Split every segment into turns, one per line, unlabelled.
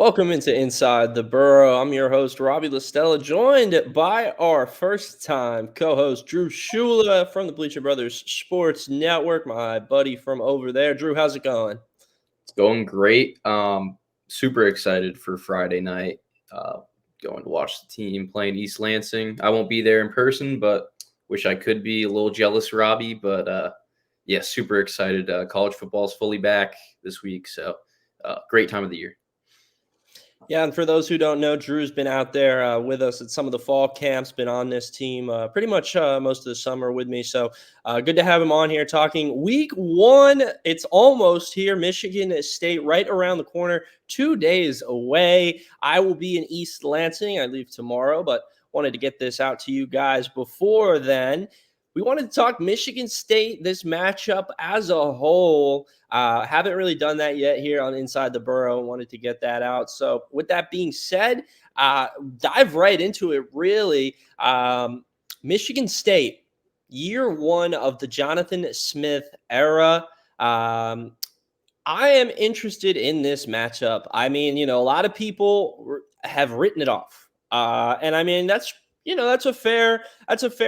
Welcome into Inside the Burrow. I'm your host, Robbie Listella, joined by our first time co host, Drew Shula from the Bleacher Brothers Sports Network, my buddy from over there. Drew, how's it going?
It's going great. Super excited for Friday night. Uh, Going to watch the team playing East Lansing. I won't be there in person, but wish I could be. A little jealous, Robbie. But yeah, super excited. College football is fully back this week, so great time of the year.
Yeah, and for those who don't know, Drew's been out there with us at some of the fall camps, been on this team pretty much most of the summer with me. So good to have him on here talking week one. It's almost here. Michigan State right around the corner, 2 days away. I will be in East Lansing. I leave tomorrow, but wanted to get this out to you guys before then. We wanted to talk Michigan State, this matchup as a whole. Haven't really done that yet here on Inside the Burrow. Wanted to get that out. So with that being said, dive right into it, really. Michigan State, year one of the Jonathan Smith era. I am interested in this matchup. I mean, a lot of people have written it off. And I mean, that's a fair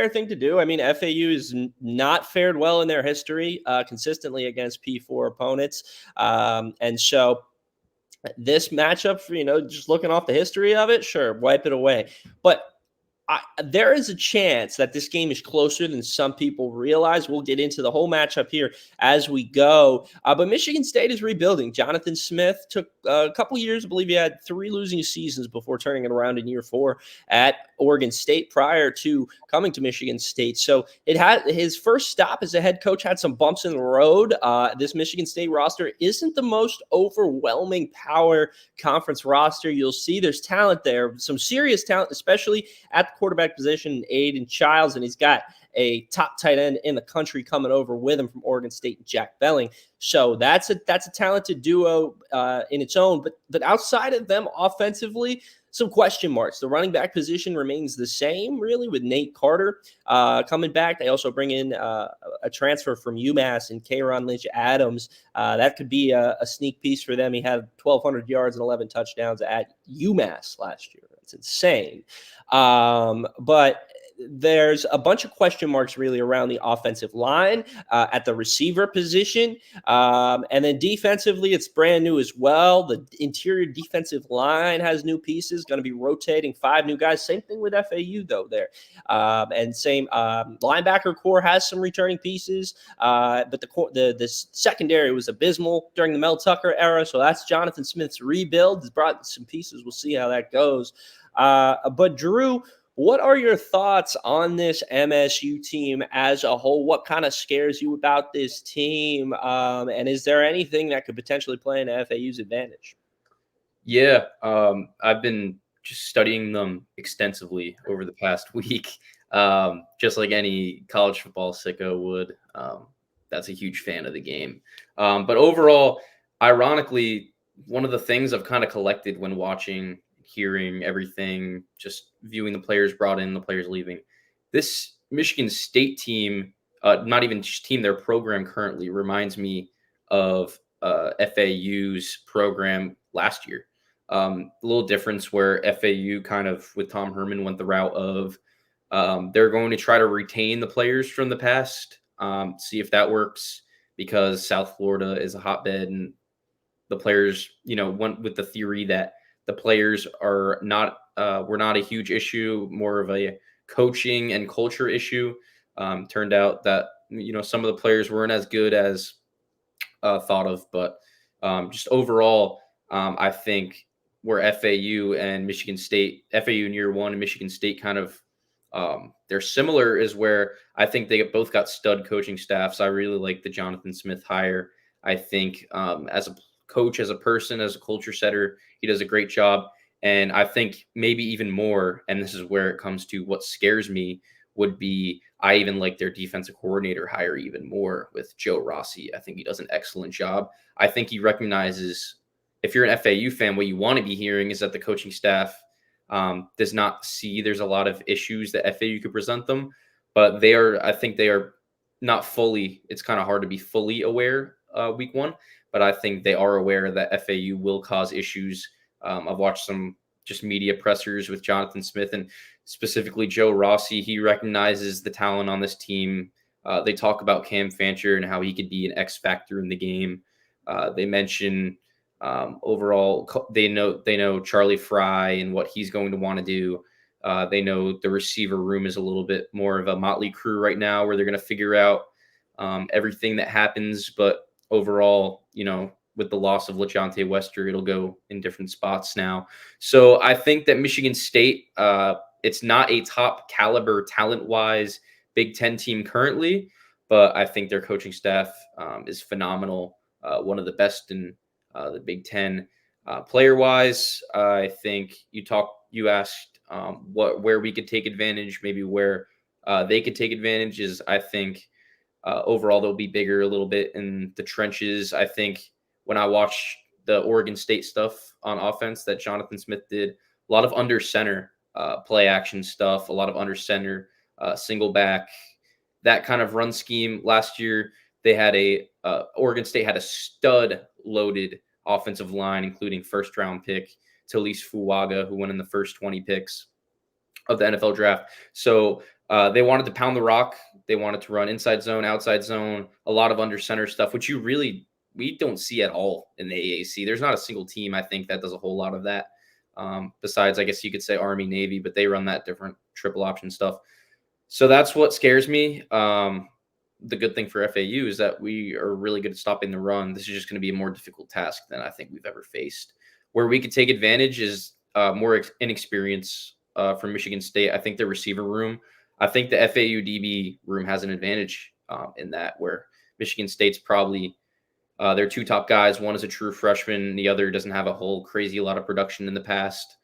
thing to do. I mean, FAU is not fared well in their history consistently against P4 opponents. And so this matchup, just looking off the history of it, sure, wipe it away. But there is a chance that this game is closer than some people realize. We'll get into the whole matchup here as we go. But Michigan State is rebuilding. Jonathan Smith took a couple years. I believe he had 3 losing seasons before turning it around in year 4 at Oregon State prior to coming to Michigan State. So it had his first stop as a head coach had some bumps in the road. This Michigan State roster isn't the most overwhelming power conference roster. You'll see there's talent there, some serious talent, especially at the quarterback position, Aiden Childs, and he's got a top tight end in the country coming over with him from Oregon State, Jack Belling. So that's a talented duo in its own. But outside of them offensively, some question marks. The running back position remains the same, really, with Nate Carter coming back. They also bring in a transfer from UMass and K'Ron Lynch-Adams. That could be a sneak piece for them. He had 1,200 yards and 11 touchdowns at UMass last year. That's insane. But there's a bunch of question marks really around the offensive line, at the receiver position. And then defensively, it's brand new as well. The interior defensive line has new pieces, going to be rotating 5 new guys. Same thing with FAU, though, there. And same linebacker core has some returning pieces. But the secondary was abysmal during the Mel Tucker era. So that's Jonathan Smith's rebuild. He's brought some pieces. We'll see how that goes. But Drew, what are your thoughts on this MSU team as a whole? What kind of scares you about this team? And is there anything that could potentially play in FAU's advantage?
Yeah, I've been just studying them extensively over the past week, just like any college football sicko would. That's a huge fan of the game. But overall, ironically, one of the things I've kind of collected when watching, hearing everything, just viewing the players brought in, the players leaving. This Michigan State team, not even team, their program currently reminds me of FAU's program last year. A little difference where FAU kind of with Tom Herman went the route of they're going to try to retain the players from the past, see if that works, because South Florida is a hotbed and the players, went with the theory that the players are not were not a huge issue, more of a coaching and culture issue. Turned out that some of the players weren't as good as thought of, but just overall, I think where FAU and Michigan State, FAU in year 1 and Michigan State kind of they're similar, is where I think they both got stud coaching staffs. I really like the Jonathan Smith hire. I think as a coach, as a person, as a culture setter, he does a great job. And I think maybe even more, and this is where it comes to what scares me, would be I even like their defensive coordinator hire even more with Joe Rossi. I think he does an excellent job. I think he recognizes, if you're an FAU fan, what you want to be hearing is that the coaching staff does not see there's a lot of issues that FAU could present them, but I think they are not fully, it's kind of hard to be fully aware week 1, but I think they are aware that FAU will cause issues I've watched some just media pressers with Jonathan Smith and specifically Joe Rossi. He recognizes the talent on this team. They talk about Cam Fancher and how he could be an X factor in the game. They mention overall they know Charlie Fry and what he's going to want to do. They know the receiver room is a little bit more of a motley crew right now, where they're going to figure out everything that happens. But overall, with the loss of LaJohntay Wester, it'll go in different spots now. So I think that Michigan State, it's not a top caliber talent-wise Big Ten team currently, but I think their coaching staff is phenomenal. One of the best in the Big Ten. Player-wise, I think you asked where we could take advantage, maybe where they could take advantage is, I think, overall they'll be bigger a little bit in the trenches. I think when I watch the Oregon State stuff on offense that Jonathan Smith did, a lot of under center play action stuff, a lot of under center single back, that kind of run scheme. Last year, they had Oregon State had a stud loaded offensive line, including first round pick Talise Fuaga, who went in the first 20 picks of the NFL draft. So they wanted to pound the rock. They wanted to run inside zone, outside zone, a lot of under center stuff, which we don't see at all in the AAC. There's not a single team, I think, that does a whole lot of that. Besides, I guess you could say Army, Navy, but they run that different triple option stuff. So that's what scares me. The good thing for FAU is that we are really good at stopping the run. This is just going to be a more difficult task than I think we've ever faced. Where we could take advantage is more inexperience from Michigan State. I think the receiver room, I think the FAU DB room has an advantage in that, where Michigan State's probably their two top guys. One is a true freshman. The other doesn't have a whole crazy lot of production in the past.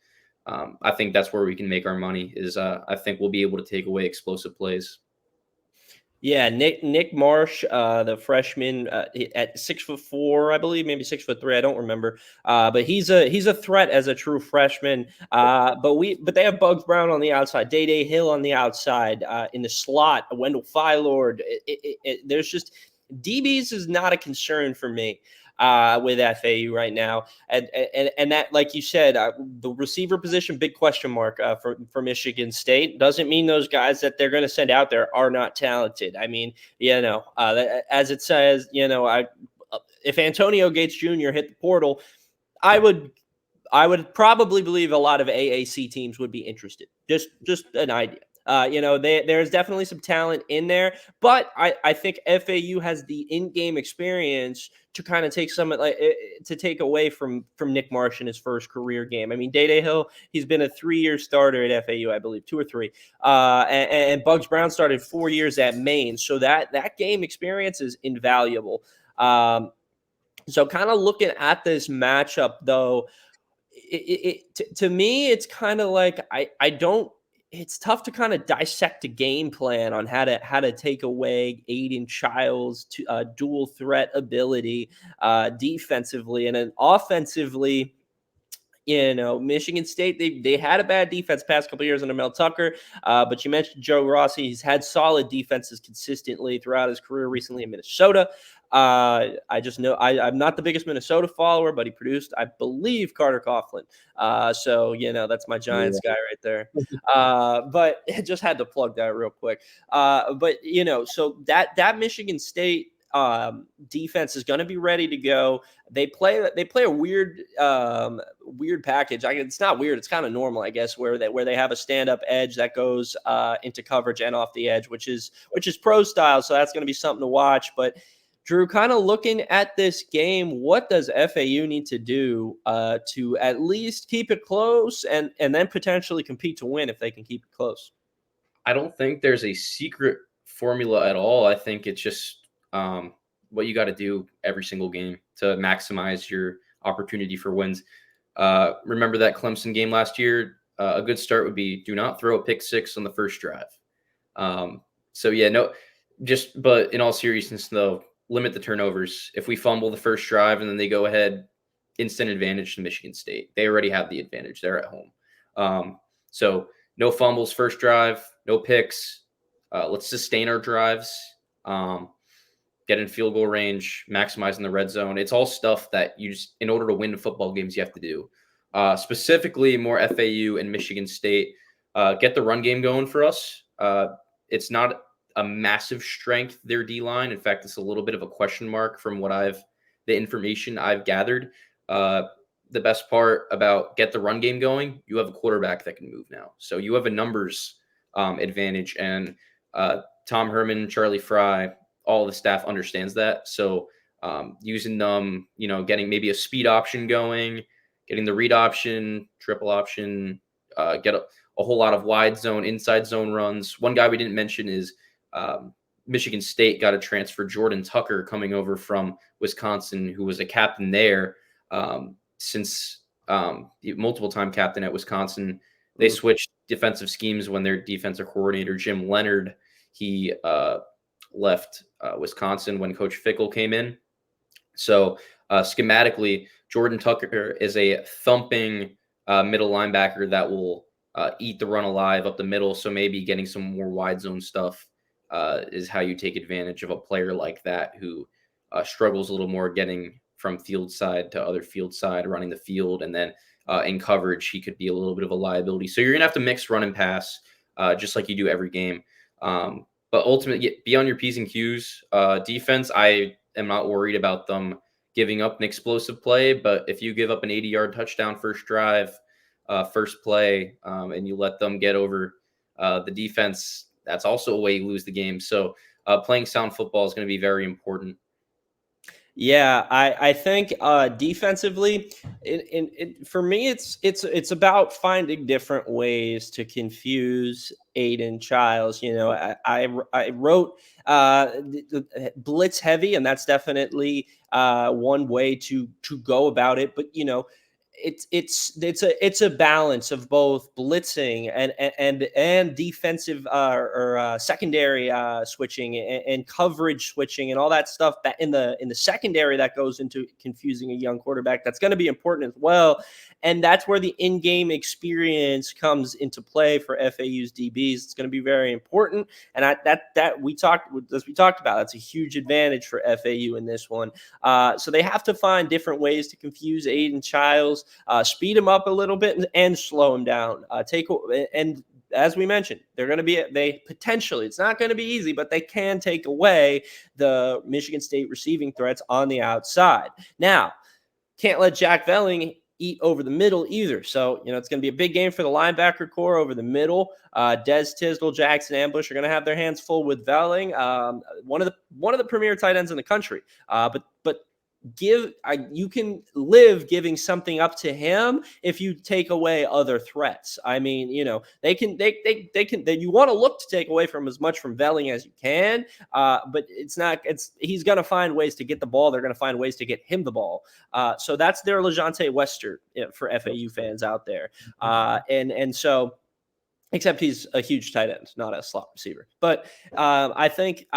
I think that's where we can make our money is I think we'll be able to take away explosive plays.
Yeah, Nick Marsh, the freshman at 6'4", I believe, maybe 6'3", I don't remember. But he's a threat as a true freshman. But they have Bugs Brown on the outside, Day Hill on the outside, in the slot, Wendell Philord. There's just DBs is not a concern for me with FAU right now, and that, like you said, the receiver position, big question mark for Michigan State. Doesn't mean those guys that they're going to send out there are not talented. I mean, as it says, if Antonio Gates Jr. hit the portal, I would probably believe a lot of AAC teams would be interested. Just an idea. There's definitely some talent in there, but I think FAU has the in-game experience to kind of take to take away from Nick Marsh in his first career game. I mean, Day Hill, he's been a 3-year starter at FAU, I believe, 2 or 3. And Bugs Brown started 4 years at Maine, so that game experience is invaluable. So kind of looking at this matchup, though, to me, it's kind of like I don't. It's tough to kind of dissect a game plan on how to take away Aiden Childs' dual threat ability defensively, and then offensively. Michigan State, they had a bad defense past couple of years under Mel Tucker, but you mentioned Joe Rossi. He's had solid defenses consistently throughout his career, recently in Minnesota. I just know I'm not the biggest Minnesota follower, but he produced, I believe, Carter Coughlin. So that's my Giants guy right there. But just had to plug that real quick. So that Michigan State defense is going to be ready to go. They play a weird package. It's not weird. It's kind of normal, I guess, where they have a stand-up edge that goes into coverage and off the edge, which is pro style. So that's going to be something to watch. But Drew, kind of looking at this game, what does FAU need to do to at least keep it close and then potentially compete to win if they can keep it close?
I don't think there's a secret formula at all. I think it's just what you got to do every single game to maximize your opportunity for wins. Remember that Clemson game last year? A good start would be do not throw a pick six on the first drive. But in all seriousness, though, limit the turnovers. If we fumble the first drive and then they go ahead, instant advantage to Michigan State. They already have the advantage. They're at home. So no fumbles first drive, no picks. Let's sustain our drives. Get in field goal range, maximizing the red zone. It's all stuff that in order to win football games, you have to do. specifically more FAU and Michigan State. Get the run game going for us. It's not a massive strength, their D line. In fact, it's a little bit of a question mark from the information I've gathered. The best part about get the run game going, you have a quarterback that can move now. So you have a numbers advantage. And Tom Herman, Charlie Fry, all the staff understands that. So using them, getting maybe a speed option going, getting the read option, triple option, get a whole lot of wide zone, inside zone runs. One guy we didn't mention is Michigan State got a transfer, Jordan Tucker, coming over from Wisconsin, who was a captain there since multiple-time captain at Wisconsin. They switched defensive schemes when their defensive coordinator, Jim Leonard, he left Wisconsin when Coach Fickle came in. So schematically, Jordan Tucker is a thumping middle linebacker that will eat the run alive up the middle. So maybe getting some more wide zone stuff is how you take advantage of a player like that who struggles a little more getting from field side to other field side, running the field. And then in coverage, he could be a little bit of a liability. So you're going to have to mix run and pass just like you do every game. But ultimately, be on your P's and Q's. Defense, I am not worried about them giving up an explosive play. But if you give up an 80-yard touchdown first drive, first play, and you let them get over the defense, that's also a way you lose the game. So playing sound football is going to be very important.
Yeah, I think defensively, for me, it's about finding different ways to confuse Aiden Childs. I wrote blitz heavy, and that's definitely one way to go about it. But it's a balance of both blitzing and defensive or secondary switching and coverage switching and all that stuff that in the secondary that goes into confusing a young quarterback. That's going to be important as well, and that's where the in-game experience comes into play for FAU's DBs. It's going to be very important, and that we talked about. That's a huge advantage for FAU in this one. So they have to find different ways to confuse Aiden Childs. Speed him up a little bit and slow him down. And as we mentioned, they potentially, it's not going to be easy, but they can take away the Michigan State receiving threats on the outside. Now, can't let Jack Velling eat over the middle either. So, it's going to be a big game for the linebacker core over the middle. Des Tisdale, Jackson Ambush are going to have their hands full with Velling, one of the premier tight ends in the country. But you can live giving something up to him if you take away other threats. I mean, you want to look to take away from as much from Velling as you can, but he's going to find ways to get the ball. They're going to find ways to get him the ball. So that's their LeJontay Wester for FAU fans out there. And so, except he's a huge tight end, not a slot receiver. But I think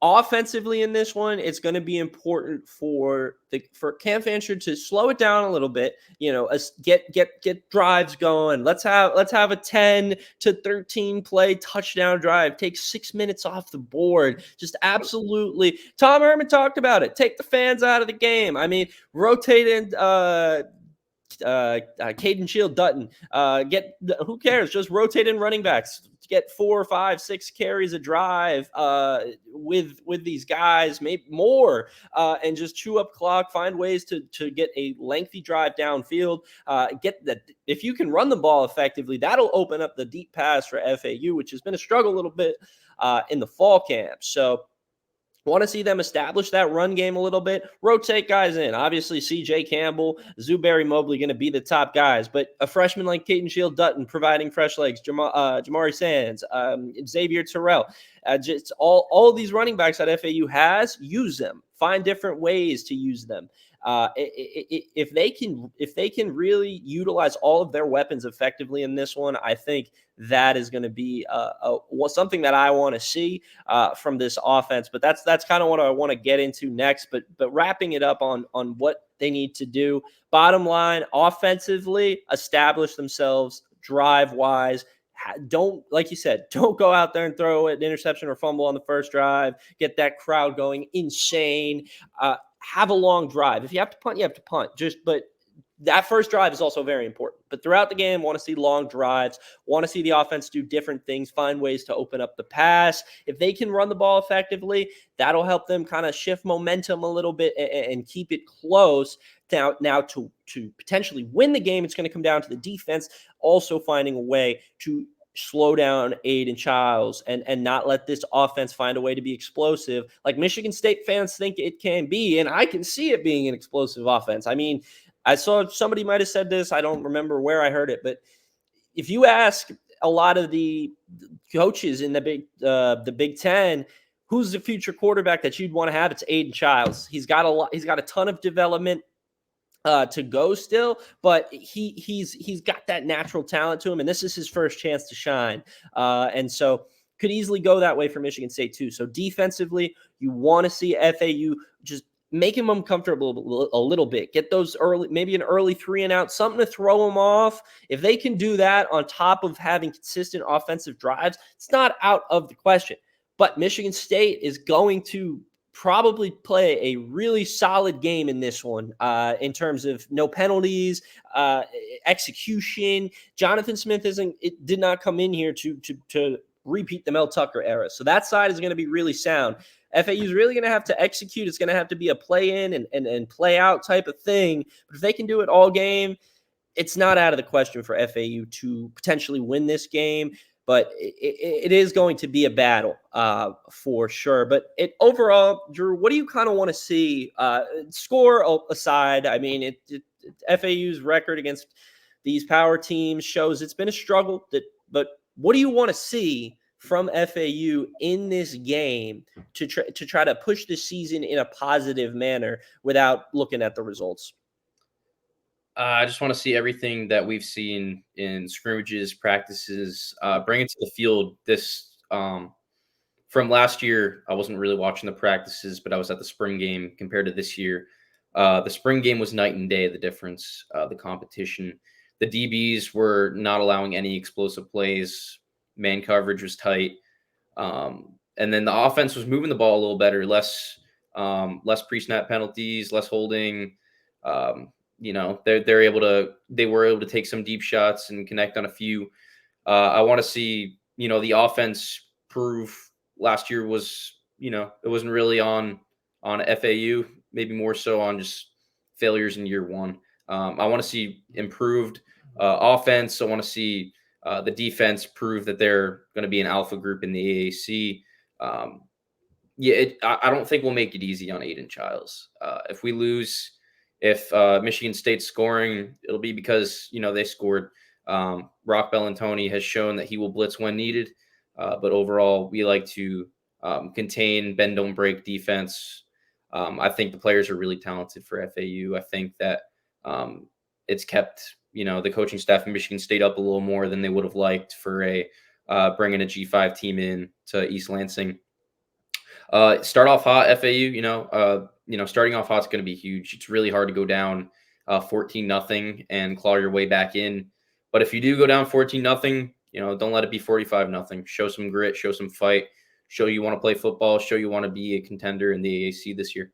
offensively in this one, it's going to be important for Cam Fancher to slow it down a little bit. Get drives going. Let's have a 10 to 13 play touchdown drive. Take 6 minutes off the board. Just absolutely. Tom Herman talked about it. Take the fans out of the game. I mean, rotate in. Caden Shield Dutton. Who cares? Just rotate in running backs. Get 4, 5, 6 carries a drive with these guys, maybe more, and just chew up clock. Find ways to get a lengthy drive downfield. If you can run the ball effectively, that'll open up the deep pass for FAU, which has been a struggle a little bit in the fall camp. So, want to see them establish that run game a little bit, rotate guys in. Obviously, C.J. Campbell, Zuberi Mobley going to be the top guys, but a freshman like Caden Shield Dutton providing fresh legs, Jamari Sands, Xavier Terrell, just all these running backs that FAU has, use them. Find different ways to use them. If they can really utilize all of their weapons effectively in this one, I think that is going to be something that I want to see from this offense. But that's kind of what I want to get into next. But wrapping it up on what they need to do. Bottom line, offensively, establish themselves drive-wise. Don't, like you said, don't go out there and throw an interception or fumble on the first drive. Get that crowd going insane. Have a long drive. If you have to punt, you have to punt. But that first drive is also very important. But throughout the game, want to see long drives, want to see the offense do different things, find ways to open up the pass. If they can run the ball effectively, that'll help them kind of shift momentum a little bit and keep it close. Now to potentially win the game, it's going to come down to the defense also finding a way to slow down Aiden Childs and not let this offense find a way to be explosive like Michigan State fans think it can be. And I can see it being an explosive offense. I mean, I saw somebody might have said this. I don't remember where I heard it, but if you ask a lot of the coaches in the Big Ten, who's the future quarterback that you'd want to have, it's Aiden Childs. He's got a lot. He's got a ton of development to go still, but he's got that natural talent to him, and this is his first chance to shine. And so could easily go that way for Michigan State too. So defensively, you want to see FAU just making them comfortable a little bit. Get those early, maybe an early 3 and out, something to throw them off. If they can do that on top of having consistent offensive drives, it's not out of the question. But Michigan State is going to probably play a really solid game in this one in terms of no penalties, execution. Jonathan Smith did not come in here to repeat the Mel Tucker era. So that side is going to be really sound. FAU is really going to have to execute. It's going to have to be a play in and play out type of thing. But if they can do it all game, it's not out of the question for FAU to potentially win this game. But it is going to be a battle for sure. But overall, Drew, what do you kind of want to see? Score aside, I mean, FAU's record against these power teams shows it's been a struggle. But what do you want to see from FAU in this game to try to push the season in a positive manner without looking at the results?
I just want to see everything that we've seen in scrimmages, practices, bring it to the field. This from last year, I wasn't really watching the practices, but I was at the spring game compared to this year. The spring game was night and day, the difference, the competition. The DBs were not allowing any explosive plays. Man coverage was tight. And then the offense was moving the ball a little better, less pre-snap penalties, less holding. They were able to take some deep shots and connect on a few. I want to see, the offense prove last year was, it wasn't really on FAU, maybe more so on just failures in year one. I want to see improved offense. I want to see the defense prove that they're going to be an alpha group in the AAC. I don't think we'll make it easy on Aiden Childs. If we lose, if Michigan State's scoring, it'll be because, they scored. Rock Bellantoni has shown that he will blitz when needed. But overall, we like to contain, bend, don't break defense. I think the players are really talented for FAU. I think that it's kept, the coaching staff in Michigan State up a little more than they would have liked for bringing a G5 team in to East Lansing. Start off hot, FAU, starting off hot is going to be huge. It's really hard to go down 14-0 and claw your way back in. But if you do go down 14-0, don't let it be 45-0. Show some grit, show some fight, show you want to play football, show you want to be a contender in the AAC this year.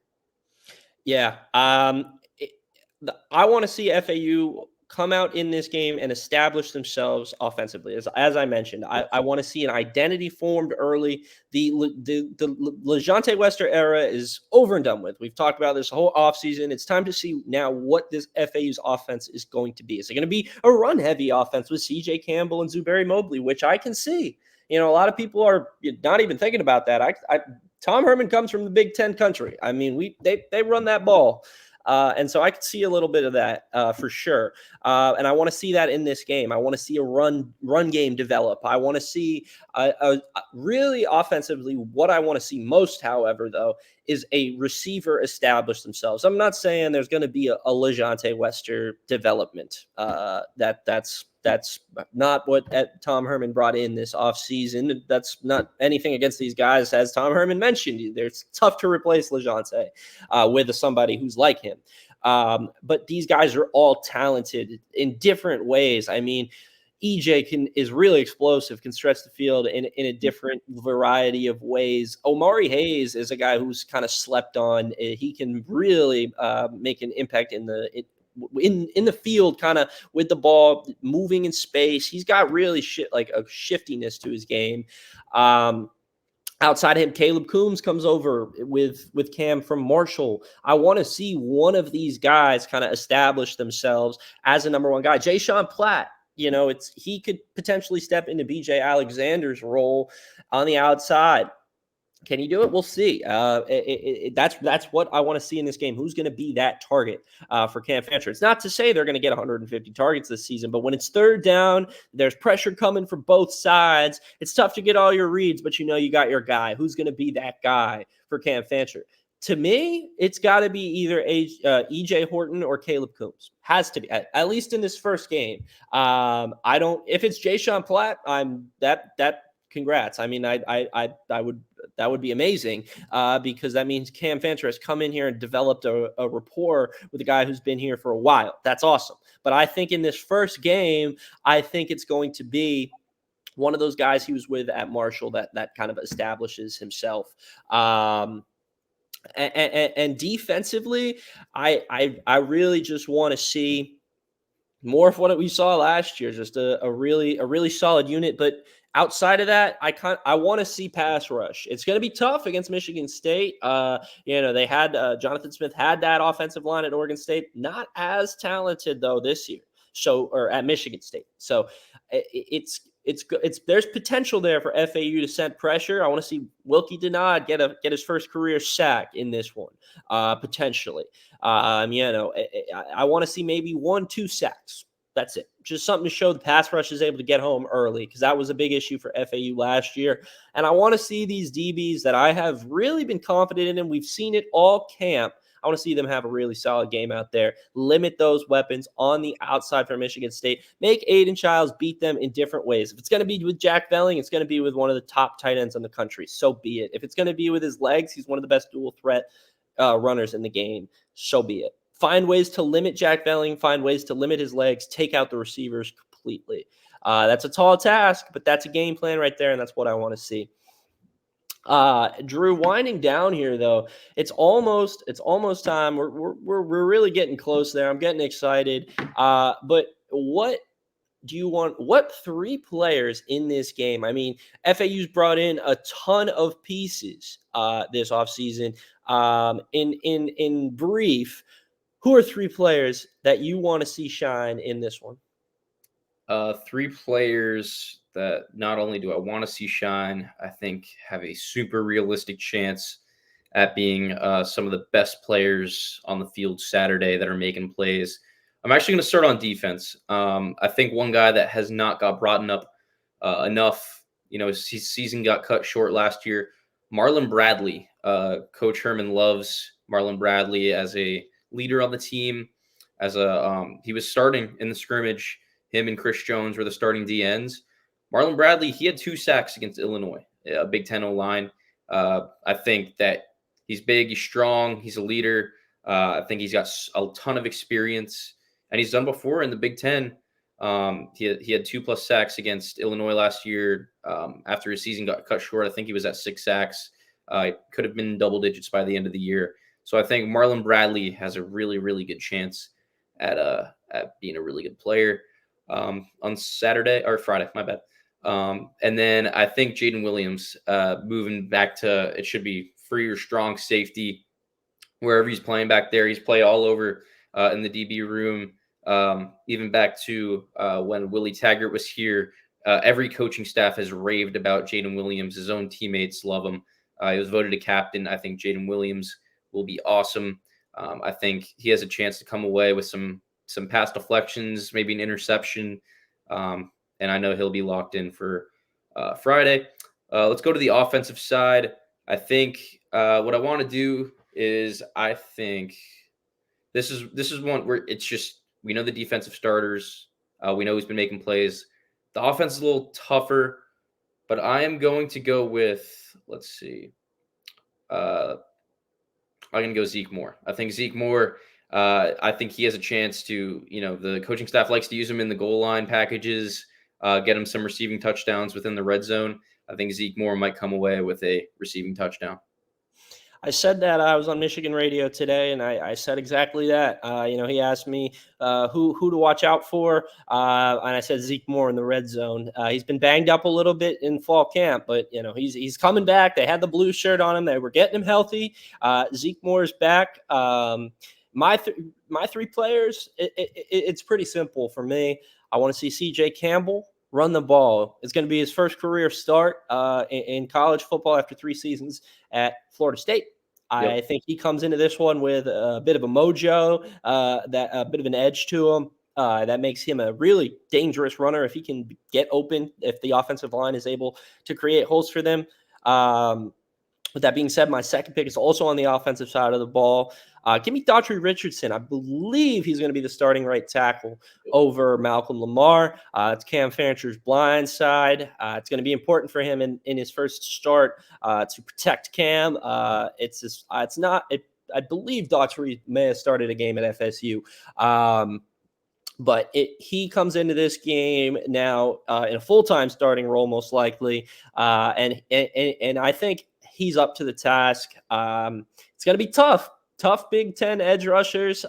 Yeah. I want to see FAU come out in this game and establish themselves offensively. As I mentioned, I want to see an identity formed early. The LeJonte Wester era is over and done with. We've talked about this whole offseason. It's time to see now what this FAU's offense is going to be. Is it going to be a run-heavy offense with C.J. Campbell and Zuberi Mobley, which I can see. A lot of people are not even thinking about that. Tom Herman comes from the Big Ten country. I mean, they run that ball. And so I could see a little bit of that for sure. And I want to see that in this game. I want to see a run game develop. I want to see really offensively. What I want to see most, however, though, is a receiver establish themselves. I'm not saying there's going to be a LeJonte Wester development. That's not what Tom Herman brought in this offseason. That's not anything against these guys. As Tom Herman mentioned, it's tough to replace LeJonte with somebody who's like him. But these guys are all talented in different ways. I mean, EJ is really explosive, can stretch the field in a different variety of ways. Omari Hayes is a guy who's kind of slept on. He can really make an impact in the field, kind of with the ball, moving in space. He's got really like a shiftiness to his game. Outside of him, Caleb Coombs comes over with Cam from Marshall. I want to see one of these guys kind of establish themselves as a number one guy. Jay Sean Platt, he could potentially step into BJ Alexander's role on the outside. Can he do it? We'll see. That's what I want to see in this game. Who's going to be that target for Cam Fancher? It's not to say they're going to get 150 targets this season, but when it's third down, there's pressure coming from both sides. It's tough to get all your reads, but you got your guy. Who's going to be that guy for Cam Fancher? To me, it's got to be either EJ Horton or Caleb Coombs. Has to be, at least in this first game. If it's Jay Sean Platt, congrats. I mean, that would be amazing because that means Cam Fancher has come in here and developed a rapport with a guy who's been here for a while. That's awesome. But I think in this first game, I think it's going to be one of those guys he was with at Marshall that kind of establishes himself. And defensively, I really just want to see more of what we saw last year, just a really solid unit. But outside of that, I want to see pass rush. It's going to be tough against Michigan State. They had Jonathan Smith had that offensive line at Oregon State, not as talented though this year. Or at Michigan State. So there's potential there for FAU to send pressure. I want to see Wilkie Denard get his first career sack in this one, potentially. I want to see maybe 1-2 sacks. That's it. Just something to show the pass rush is able to get home early, because that was a big issue for FAU last year. And I want to see these DBs that I have really been confident in, and we've seen it all camp. I want to see them have a really solid game out there. Limit those weapons on the outside for Michigan State. Make Aiden Childs beat them in different ways. If it's going to be with Jack Velling, it's going to be with one of the top tight ends in the country. So be it. If it's going to be with his legs, he's one of the best dual threat runners in the game. So be it. Find ways to limit Jack Velling. Find ways to limit his legs. Take out the receivers completely. That's a tall task, but that's a game plan right there, and that's what I want to see. Drew, winding down here though, it's almost time. We're really getting close there. I'm getting excited. But what do you want? What 3 players in this game? I mean, FAU's brought in a ton of pieces this offseason. In brief, who are 3 players that you want to see shine in this one?
3 players that not only do I want to see shine, I think have a super realistic chance at being some of the best players on the field Saturday that are making plays. I'm actually going to start on defense. I think one guy that has not got brought up enough, his season got cut short last year, Marlon Bradley. Coach Herman loves Marlon Bradley as a leader on the team. He was starting in the scrimmage. Him and Chris Jones were the starting DNs. Marlon Bradley, he had 2 sacks against Illinois, a Big Ten O-line. I think that he's big, he's strong, he's a leader. I think he's got a ton of experience, and he's done before in the Big Ten. He had 2+ sacks against Illinois last year. After his season got cut short, I think he was at 6 sacks. Could have been double digits by the end of the year. So I think Marlon Bradley has a really, really good chance at being a really good player on Saturday or Friday. My bad. And then I think Jaden Williams, moving back to, it should be free or strong safety, wherever he's playing back there. He's played all over in the DB room, even back to when Willie Taggart was here. Every coaching staff has raved about Jaden Williams. His own teammates love him. He was voted a captain. I think Jaden Williams will be awesome. I think he has a chance to come away with some pass deflections, maybe an interception. And I know he'll be locked in for Friday. Let's go to the offensive side. I think what I want to do is, I think this is one where it's just, we know the defensive starters. We know who's been making plays. The offense is a little tougher, but I am going to go with, let's see. I'm going to go Zeke Moore. I think Zeke Moore, I think he has a chance to, the coaching staff likes to use him in the goal line packages, get him some receiving touchdowns within the red zone. I think Zeke Moore might come away with a receiving touchdown.
I said that I was on Michigan radio today, and I said exactly that. He asked me who to watch out for, and I said Zeke Moore in the red zone. He's been banged up a little bit in fall camp, but he's coming back. They had the blue shirt on him. They were getting him healthy. Zeke Moore is back. My three players, it's pretty simple for me. I want to see C.J. Campbell run the ball. It's going to be his first career start in college football after 3 seasons at Florida State. I
Yep.
think he comes into this one with a bit of a mojo, that a bit of an edge to him. That makes him a really dangerous runner if he can get open, if the offensive line is able to create holes for them. With that being said, my second pick is also on the offensive side of the ball. Give me Daughtry Richardson. I believe he's going to be the starting right tackle over Malcolm Lamar. It's Cam Fancher's blind side. It's going to be important for him in his first start to protect Cam. I believe Daughtry may have started a game at FSU. But he comes into this game now in a full-time starting role, most likely, and I think he's up to the task. It's going to be tough Big Ten edge rushers.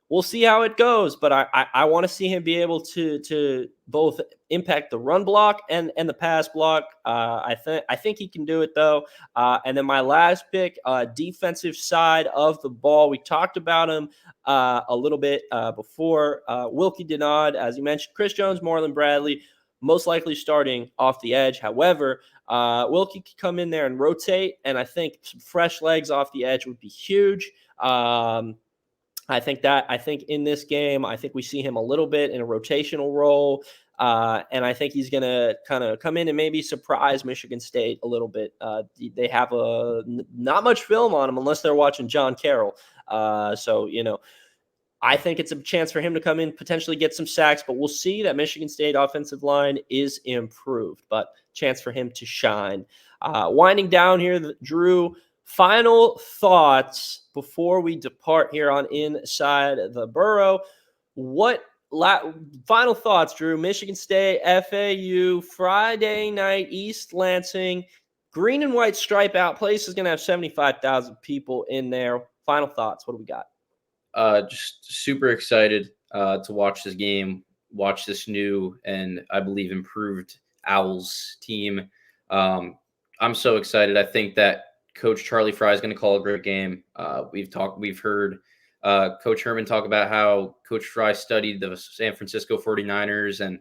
We'll see how it goes, but I want to see him be able to both impact the run block and the pass block. I think he can do it though. And then my last pick, defensive side of the ball. We talked about him a little bit before. Wilkie Denard, as you mentioned, Chris Jones, Marlon Bradley, most likely starting off the edge. However, Wilkie could come in there and rotate, and I think some fresh legs off the edge would be huge. I think in this game, I think we see him a little bit in a rotational role. And I think he's going to kind of come in and maybe surprise Michigan State a little bit. They have not much film on him unless they're watching John Carroll. I think it's a chance for him to come in, potentially get some sacks, but we'll see. That Michigan State offensive line is improved, but chance for him to shine. Winding down here, Drew, final thoughts before we depart here on Inside the Burrow. Final thoughts, Drew? Michigan State, FAU, Friday night, East Lansing, green and white stripe out. Place is going to have 75,000 people in there. Final thoughts. What do we got?
Just super excited to watch this game, watch this new and I believe improved Owls team. I'm so excited. I think that Coach Charlie Fry is going to call a great game. We've heard Coach Herman talk about how Coach Fry studied the San Francisco 49ers and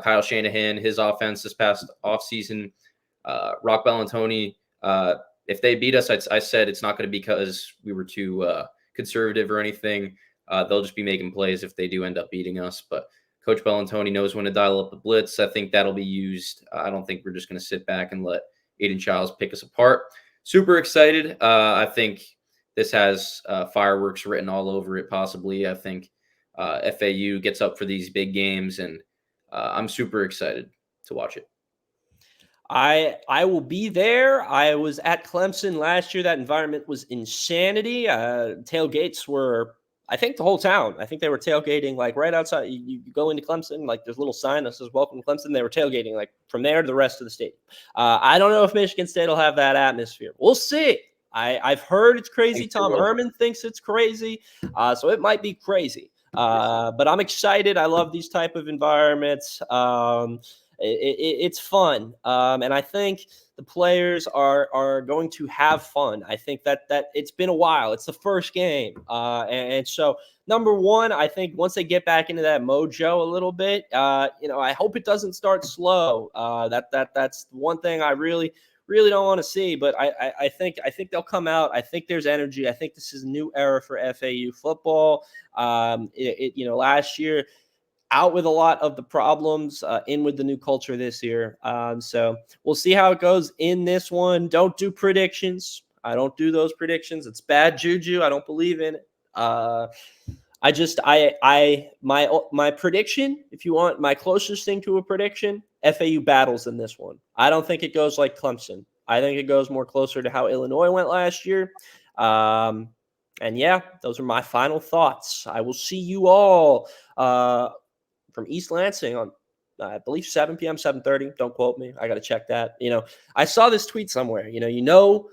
Kyle Shanahan, his offense this past offseason. Rock Bellantoni, if they beat us, I said it's not going to be because we were too conservative or anything. They'll just be making plays if they do end up beating us. But Coach Bellantoni knows when to dial up the blitz. I think that'll be used. I don't think we're just going to sit back and let Aiden Childs pick us apart. Super excited. I think this has fireworks written all over it, possibly. I think FAU gets up for these big games, and I'm super excited to watch it.
I will be there. I was at Clemson last year. That environment was insanity. Tailgates were, I think, the whole town. I think they were tailgating like right outside. You go into Clemson, like there's a little sign that says "Welcome to Clemson." They were tailgating like from there to the rest of the state. I don't know if Michigan State will have that atmosphere. We'll see. I've heard it's crazy. Tom Herman thinks it's crazy, so it might be crazy. But I'm excited. I love these type of environments. It's fun, and I think the players are going to have fun. I think that it's been a while. It's the first game, and so number one, I think once they get back into that mojo a little bit, I hope it doesn't start slow. That's one thing I really don't want to see. But I think they'll come out. I think there's energy. I think this is a new era for FAU football. Last year, out with a lot of the problems, in with the new culture this year. So we'll see how it goes in this one. Don't do predictions. I don't do those predictions. It's bad juju. I don't believe in it. My prediction, if you want my closest thing to a prediction, FAU battles in this one. I don't think it goes like Clemson. I think it goes more closer to how Illinois went last year. And yeah, those are my final thoughts. I will see you all from East Lansing on I believe 7 p.m., 7:30. Don't quote me. I got to check that. I saw this tweet somewhere. You know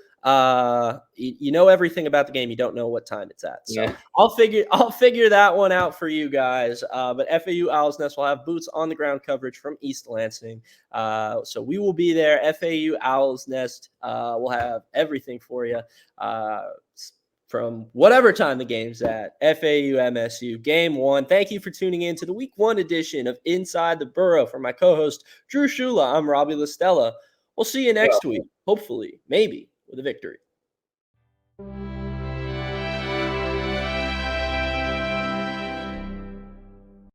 everything about the game. You don't know what time it's at. So
Yeah.
I'll figure that one out for you guys. But FAU Owl's Nest will have boots on the ground coverage from East Lansing. So we will be there. FAU Owl's Nest will have everything for you. From whatever time the game's at, FAU MSU Game 1. Thank you for tuning in to the Week 1 edition of Inside the Burrow. For my co-host, Drew Shula, I'm Robbie Listella. We'll see you next week, hopefully, maybe, with a victory.